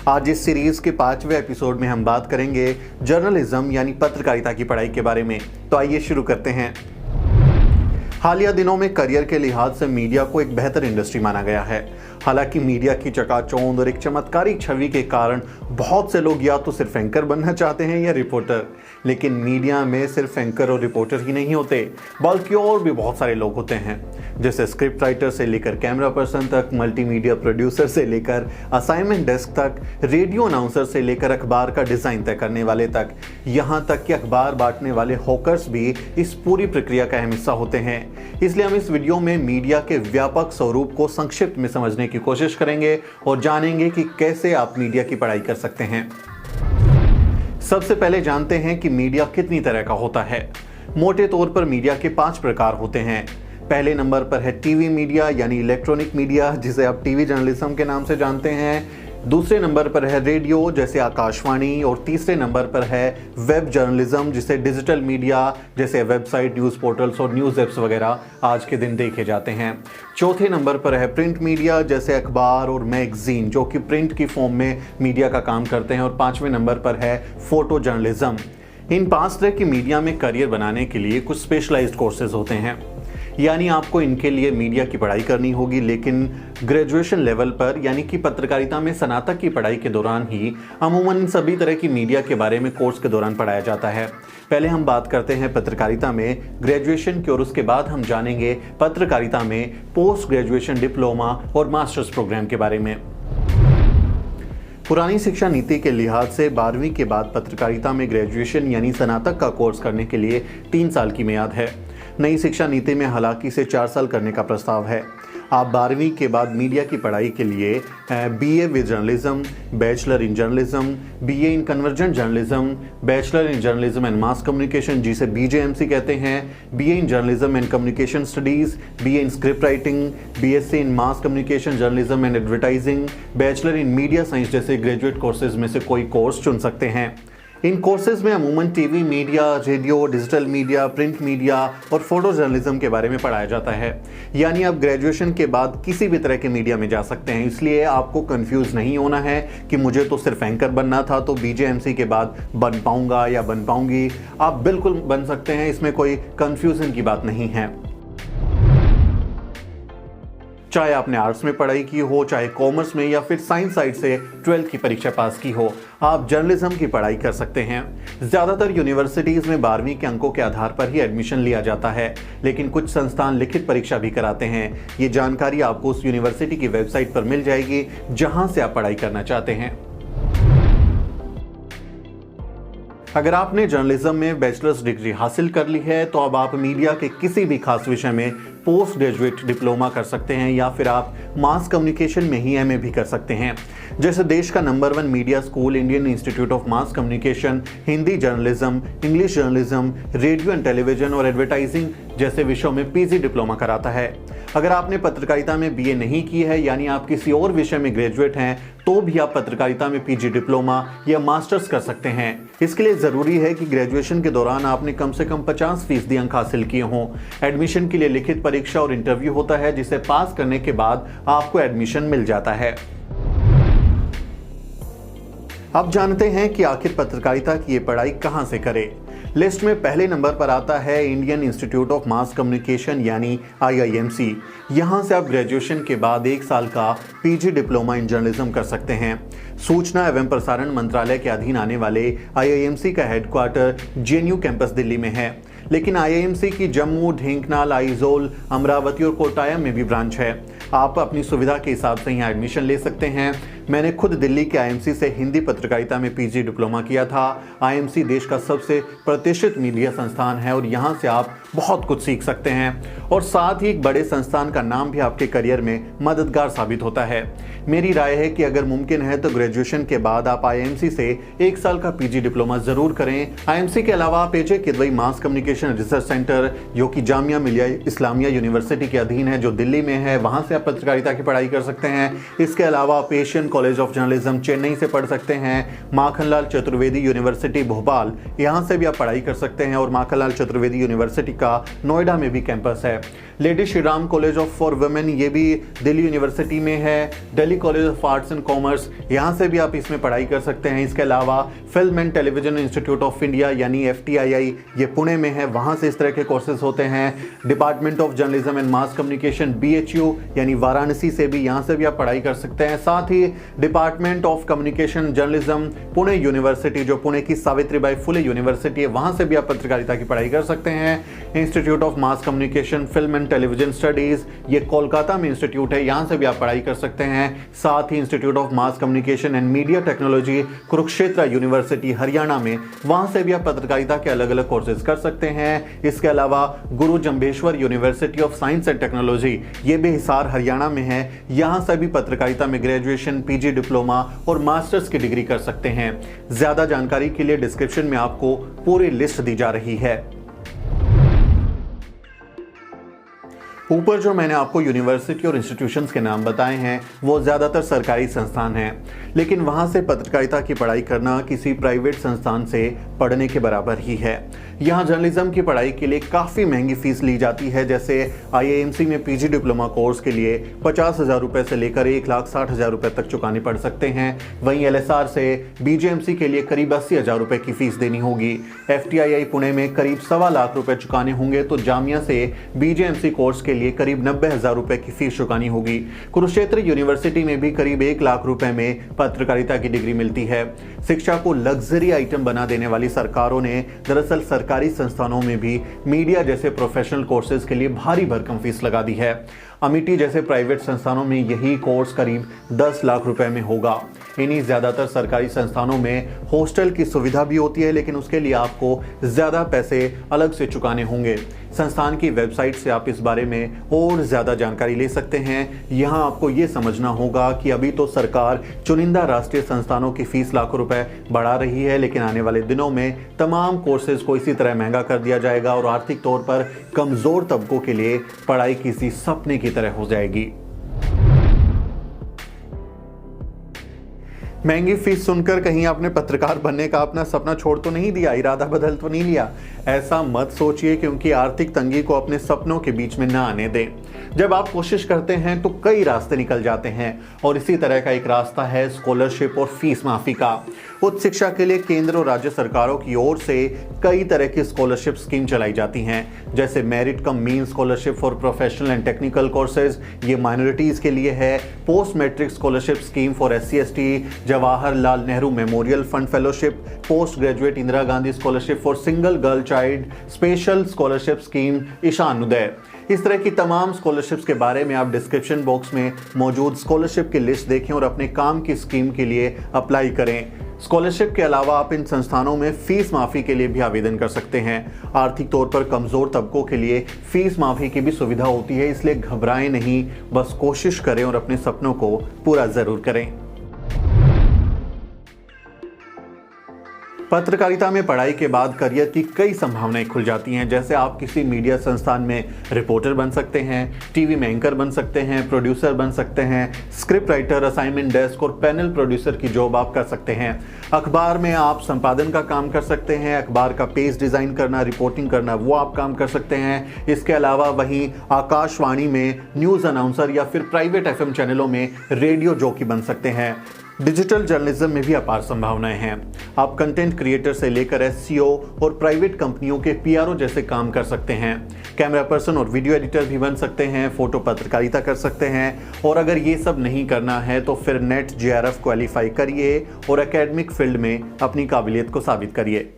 आज इस सीरीज के 5वें एपिसोड में हम बात करेंगे जर्नलिज्म यानी पत्रकारिता की पढ़ाई के बारे में। तो आइए शुरू करते हैं। हालिया दिनों में करियर के लिहाज से मीडिया को एक बेहतर इंडस्ट्री माना गया है। हालांकि मीडिया की चकाचौंध और एक चमत्कारिक छवि के कारण बहुत से लोग या तो सिर्फ एंकर बनना चाहते हैं या रिपोर्टर, लेकिन मीडिया में सिर्फ एंकर और रिपोर्टर ही नहीं होते, बल्कि और भी बहुत सारे लोग होते हैं, जैसे स्क्रिप्ट राइटर से लेकर कैमरा पर्सन तक, मल्टीमीडिया प्रोड्यूसर से लेकर असाइनमेंट डेस्क तक, रेडियो अनाउंसर से लेकर अखबार का डिज़ाइन तय करने वाले तक, यहाँ तक कि अखबार बांटने वाले हॉकर्स भी इस पूरी प्रक्रिया का अहम हिस्सा होते हैं। इसलिए हम इस वीडियो में मीडिया के व्यापक स्वरूप को संक्षिप्त में समझने की कोशिश करेंगे और जानेंगे कि कैसे आप मीडिया की पढ़ाई कर सकते हैं। सबसे पहले जानते हैं कि मीडिया कितनी तरह का होता है। मोटे तौर पर मीडिया के 5 प्रकार होते हैं। पहले नंबर पर है टीवी मीडिया यानी इलेक्ट्रॉनिक मीडिया, जिसे आप टीवी जर्नलिज्म के नाम से जानते हैं। दूसरे नंबर पर है रेडियो जैसे आकाशवाणी, और तीसरे नंबर पर है वेब जर्नलिज्म जिसे डिजिटल मीडिया जैसे वेबसाइट, न्यूज़ पोर्टल्स और न्यूज़ ऐप्स वगैरह आज के दिन देखे जाते हैं। चौथे नंबर पर है प्रिंट मीडिया जैसे अखबार और मैगजीन जो कि प्रिंट की फॉर्म में मीडिया का काम करते हैं। और 5वें नंबर पर है फोटो जर्नलिज्म। इन 5 तरह की मीडिया में करियर बनाने के लिए कुछ स्पेशलाइज्ड कोर्सेज होते हैं, यानी आपको इनके लिए मीडिया की पढ़ाई करनी होगी, लेकिन ग्रेजुएशन लेवल पर यानी कि पत्रकारिता में स्नातक की पढ़ाई के दौरान ही अमूमन सभी तरह की मीडिया के बारे में कोर्स के दौरान पढ़ाया जाता है। पहले हम बात करते हैं पत्रकारिता में ग्रेजुएशन की, और उसके बाद हम जानेंगे पत्रकारिता में पोस्ट ग्रेजुएशन डिप्लोमा और मास्टर्स प्रोग्राम के बारे में। पुरानी शिक्षा नीति के लिहाज से 12वीं के बाद पत्रकारिता में ग्रेजुएशन यानी स्नातक का कोर्स करने के लिए 3 साल की मियाद है। नई शिक्षा नीति में हालांकि इसे 4 साल करने का प्रस्ताव है। आप 12वीं के बाद मीडिया की पढ़ाई के लिए BA with journalism, bachelor in journalism, BA in convergent journalism, bachelor in journalism and mass communication जिसे BJMC कहते हैं, BA in journalism and communication studies, BA in script writing, BSc in mass communication journalism and advertising, bachelor in media science जैसे graduate courses में से कोई course चुन सकते हैं। इन कोर्सेज में अमूमन TV media, radio, digital media, print media और फोटो जर्नलिज्म के बारे में पढ़ाया जाता है। यानी आप ग्रेजुएशन के बाद किसी भी तरह के मीडिया में जा सकते हैं। इसलिए आपको कंफ्यूज नहीं होना है कि मुझे तो सिर्फ एंकर बनना था तो BJMC के बाद बन पाऊंगा या बन पाऊंगी। आप बिल्कुल बन सकते हैं, इसमें कोई कंफ्यूजन की बात नहीं है। चाहे आपने आर्ट्स में पढ़ाई की हो, चाहे कॉमर्स में, या फिर साइंस साइड से 12th की परीक्षा पास की हो, आप जर्नलिज्म की पढ़ाई कर सकते हैं। ज़्यादातर यूनिवर्सिटीज़ में 12वीं के अंकों के आधार पर ही एडमिशन लिया जाता है, लेकिन कुछ संस्थान लिखित परीक्षा भी कराते हैं। ये जानकारी आपको उस यूनिवर्सिटी की वेबसाइट पर मिल जाएगी जहां से आप पढ़ाई करना चाहते हैं। अगर आपने जर्नलिज्म में बैचलर्स डिग्री हासिल कर ली है तो अब आप मीडिया के किसी भी खास विषय में पोस्ट ग्रेजुएट डिप्लोमा कर सकते हैं, या फिर आप मास कम्युनिकेशन में ही MA भी कर सकते हैं। जैसे देश का number 1 media school Indian institute of mass communication Hindi journalism, English journalism, radio and television और एडवर्टाइजिंग जैसे विषयों में PG डिप्लोमा कराता है। अगर आपने पत्रकारिता में BA नहीं की है यानी आप किसी और विषय में ग्रेजुएट हैं तो भी आप पत्रकारिता में PG डिप्लोमा या मास्टर्स कर सकते हैं। इसके लिए ज़रूरी है कि ग्रेजुएशन के दौरान आपने कम से कम 50% अंक हासिल किए हों। एडमिशन के लिए लिखित परीक्षा और इंटरव्यू होता है जिसे पास करने के बाद आपको एडमिशन मिल जाता है। अब जानते हैं कि आखिर पत्रकारिता की ये पढ़ाई कहां से करें। लिस्ट में पहले नंबर पर आता है Indian institute of mass communication यानी IIMC। यहाँ से आप ग्रेजुएशन के बाद 1 साल का PG डिप्लोमा इन जर्नलिज्म कर सकते हैं। सूचना एवं प्रसारण मंत्रालय के अधीन आने वाले IIMC का हेडक्वार्टर JNU कैंपस दिल्ली में है, लेकिन IIMC की जम्मू, ढेंकनाल, आइजोल, अमरावती और कोटायम में भी ब्रांच है। आप अपनी सुविधा के हिसाब से यहाँ एडमिशन ले सकते हैं। मैंने खुद दिल्ली के IIMC से हिंदी पत्रकारिता में PG डिप्लोमा किया था। IIMC देश का सबसे प्रतिष्ठित मीडिया संस्थान है और यहाँ से आप बहुत कुछ सीख सकते हैं, और साथ ही एक बड़े संस्थान का नाम भी आपके करियर में मददगार साबित होता है। मेरी राय है कि अगर मुमकिन है तो ग्रेजुएशन के बाद आप IIMC से 1 साल का PG डिप्लोमा जरूर करें। IIMC के अलावा आप AJ Kidwai mass communication research centre जो कि जामिया मिलिया इस्लामिया यूनिवर्सिटी के अधीन है जो दिल्ली में है, वहाँ से आप पत्रकारिता की पढ़ाई कर सकते हैं। इसके अलावा आप Asian college of journalism Chennai से पढ़ सकते हैं, माखनलाल चतुर्वेदी यूनिवर्सिटी भोपाल, यहाँ से भी आप पढ़ाई कर सकते हैं और माखनलाल चतुर्वेदी यूनिवर्सिटी का नोएडा में भी कैंपस है। Lady Shri Ram college of for women, ये भी दिल्ली यूनिवर्सिटी में है। Delhi college of arts and commerce, यहाँ से भी आप इसमें पढ़ाई कर सकते हैं। इसके अलावा film and television institute of India यानी FTII, ये पुणे में है, वहाँ से इस तरह के कोर्सेज होते हैं। Department of journalism and mass communication BHU यानी वाराणसी से भी, यहाँ से भी आप पढ़ाई कर सकते हैं। साथ ही department of communication journalism Pune university, जो पुणे की सावित्रीबाई फुले यूनिवर्सिटी है, वहाँ से भी आप पत्रकारिता की पढ़ाई कर सकते हैं। Institute of mass communication film and television studies, ये कोलकाता में इंस्टीट्यूट है, यहाँ से भी आप पढ़ाई कर सकते हैं। साथ ही institute of mass communication and media technology Kurukshetra university Haryana में, वहाँ से भी आप पत्रकारिता के अलग अलग कोर्सेज कर सकते हैं। इसके अलावा गुरु Jambheshwar university of science and technology, ये भी हिसार हरियाणा में है, यहाँ से भी पत्रकारिता में ग्रेजुएशन, PG डिप्लोमा और मास्टर्स की डिग्री कर सकते हैं। ज्यादा जानकारी के लिए डिस्क्रिप्शन में आपको पूरी लिस्ट दी जा रही है। ऊपर जो मैंने आपको यूनिवर्सिटी और इंस्टीट्यूशंस के नाम बताए हैं वो ज़्यादातर सरकारी संस्थान हैं, लेकिन वहाँ से पत्रकारिता की पढ़ाई करना किसी प्राइवेट संस्थान से पढ़ने के बराबर ही है। यहाँ जर्नलिज्म की पढ़ाई के लिए काफ़ी महंगी फीस ली जाती है। जैसे IIMC में PG डिप्लोमा कोर्स के लिए 50,000 रुपये से लेकर 1,60,000 रुपये तक चुकाने पड़ सकते हैं। वहीं LSR से BJMC के लिए करीब 80,000 रुपये की फीस देनी होगी। FTII पुणे में करीब 1.25 लाख रुपये चुकाने होंगे, तो जामिया से BJMC कोर्स के लिए करीब 90,000 रुपये की फीस चुकानी होगी। कुरुक्षेत्र यूनिवर्सिटी में भी करीब 1 लाख रुपए में पत्रकारिता की डिग्री मिलती है। शिक्षा को लग्जरी आइटम बना देने वाली सरकारों ने दरअसल सरकारी संस्थानों में भी मीडिया जैसे प्रोफेशनल कोर्सेज के लिए भारी भरकम फीस लगा दी है। अमिटी जैसे प्राइवेट संस्थानों में यही कोर्स करीब 10 लाख रुपए में होगा। इन्हीं ज़्यादातर सरकारी संस्थानों में हॉस्टल की सुविधा भी होती है, लेकिन उसके लिए आपको ज़्यादा पैसे अलग से चुकाने होंगे। संस्थान की वेबसाइट से आप इस बारे में और ज़्यादा जानकारी ले सकते हैं। यहाँ आपको ये समझना होगा कि अभी तो सरकार चुनिंदा राष्ट्रीय संस्थानों की फीस लाखों रुपए बढ़ा रही है, लेकिन आने वाले दिनों में तमाम कोर्सेज को इसी तरह महंगा कर दिया जाएगा और आर्थिक तौर पर कमज़ोर तबकों के लिए पढ़ाई किसी सपने की तरह हो जाएगी। महंगी फीस सुनकर कहीं आपने पत्रकार बनने का अपना सपना छोड़ तो नहीं दिया, इरादा बदल तो नहीं लिया? ऐसा मत सोचिए, क्योंकि आर्थिक तंगी को अपने सपनों के बीच में ना आने दें। जब आप कोशिश करते हैं तो कई रास्ते निकल जाते हैं, और इसी तरह का एक रास्ता है स्कॉलरशिप और फीस माफी का। उच्च शिक्षा के लिए केंद्र और राज्य सरकारों की ओर से कई तरह की स्कॉलरशिप स्कीम चलाई जाती हैं, जैसे merit cum mean scholarship for professional and technical courses, ये माइनॉरिटीज के लिए है। Post matric scholarship scheme for SC/ST, Jawaharlal Nehru memorial fund fellowship, post graduate Indira Gandhi scholarship for single girl child, special scholarship scheme Ishan Uday. इस तरह की तमाम स्कॉलरशिप्स के बारे में आप डिस्क्रिप्शन बॉक्स में मौजूद स्कॉलरशिप की लिस्ट देखें और अपने काम की स्कीम के लिए अप्लाई करें। स्कॉलरशिप के अलावा आप इन संस्थानों में फीस माफ़ी के लिए भी आवेदन कर सकते हैं। आर्थिक तौर पर कमज़ोर तबकों के लिए फीस माफ़ी की भी सुविधा होती है, इसलिए घबराएं नहीं, बस कोशिश करें और अपने सपनों को पूरा ज़रूर करें। पत्रकारिता में पढ़ाई के बाद करियर की कई संभावनाएं खुल जाती हैं। जैसे आप किसी मीडिया संस्थान में रिपोर्टर बन सकते हैं, टीवी में एंकर बन सकते हैं, प्रोड्यूसर बन सकते हैं, स्क्रिप्ट राइटर, असाइनमेंट डेस्क और पैनल प्रोड्यूसर की जॉब आप कर सकते हैं। अखबार में आप संपादन का काम कर सकते हैं, अखबार का पेज डिज़ाइन करना, रिपोर्टिंग करना, वो आप काम कर सकते हैं। इसके अलावा वहीं आकाशवाणी में न्यूज़ अनाउंसर या फिर प्राइवेट FM चैनलों में रेडियो जॉकी बन सकते हैं। डिजिटल जर्नलिज्म में भी अपार संभावनाएं हैं। आप कंटेंट क्रिएटर से लेकर SEO और प्राइवेट कंपनियों के PRO जैसे काम कर सकते हैं। कैमरा पर्सन और वीडियो एडिटर भी बन सकते हैं, फोटो पत्रकारिता कर सकते हैं, और अगर ये सब नहीं करना है तो फिर NET JRF क्वालिफाई करिए और एकेडमिक फील्ड में अपनी काबिलियत को साबित करिए।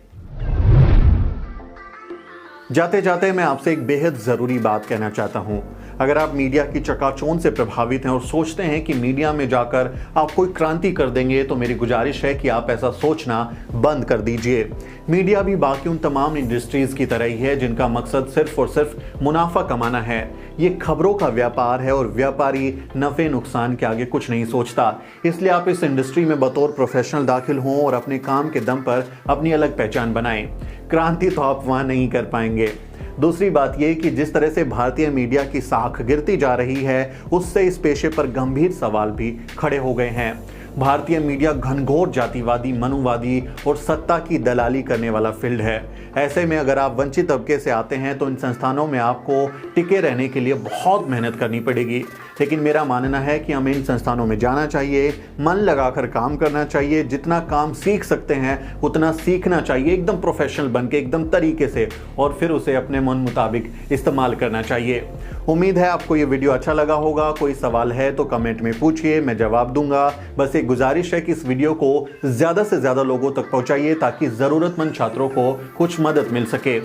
जाते जाते मैं आपसे एक बेहद ज़रूरी बात कहना चाहता हूँ। अगर आप मीडिया की चकाचौंध से प्रभावित हैं और सोचते हैं कि मीडिया में जाकर आप कोई क्रांति कर देंगे, तो मेरी गुजारिश है कि आप ऐसा सोचना बंद कर दीजिए। मीडिया भी बाकी उन तमाम इंडस्ट्रीज़ की तरह ही है जिनका मकसद सिर्फ और सिर्फ मुनाफा कमाना है। ये खबरों का व्यापार है और व्यापारी नफ़े नुकसान के आगे कुछ नहीं सोचता। इसलिए आप इस इंडस्ट्री में बतौर प्रोफेशनल दाखिल हों और अपने काम के दम पर अपनी अलग पहचान बनाएं। क्रांति तो आप वहाँ नहीं कर पाएंगे। दूसरी बात यह कि जिस तरह से भारतीय मीडिया की साख गिरती जा रही है, उससे इस पेशे पर गंभीर सवाल भी खड़े हो गए हैं। भारतीय मीडिया घनघोर जातिवादी, मनुवादी और सत्ता की दलाली करने वाला फील्ड है। ऐसे में अगर आप वंचित तबके से आते हैं तो इन संस्थानों में आपको टिके रहने के लिए बहुत मेहनत करनी पड़ेगी। लेकिन मेरा मानना है कि हमें इन संस्थानों में जाना चाहिए, मन लगाकर काम करना चाहिए, जितना काम सीख सकते हैं उतना सीखना चाहिए, एकदम प्रोफेशनल बन के, एकदम तरीके से, और फिर उसे अपने मन मुताबिक इस्तेमाल करना चाहिए। उम्मीद है आपको ये वीडियो अच्छा लगा होगा। कोई सवाल है तो कमेंट में पूछिए, मैं जवाब दूंगा। बस एक गुजारिश है कि इस वीडियो को ज़्यादा से ज़्यादा लोगों तक पहुंचाइए ताकि ज़रूरतमंद छात्रों को कुछ मदद मिल सके।